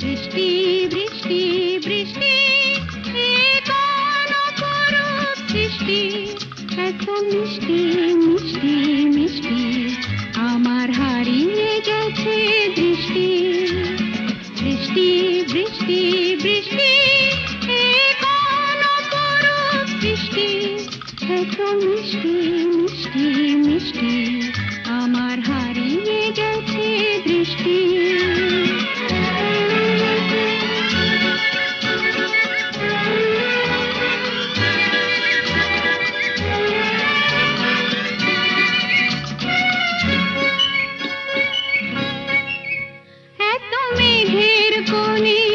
বৃষ্টি বৃষ্টি বৃষ্টি এ কোন অপরূপ সৃষ্টি, এত মিষ্টি মিষ্টি মিষ্টি আমার হারিয়ে গেছে দৃষ্টি। বৃষ্টি বৃষ্টি বৃষ্টি এ কোন অপরূপ সৃষ্টি, এত মিষ্টি মিষ্টি মিষ্টি আমার হারিয়ে গেছে দৃষ্টি। এত মেঘের কোণে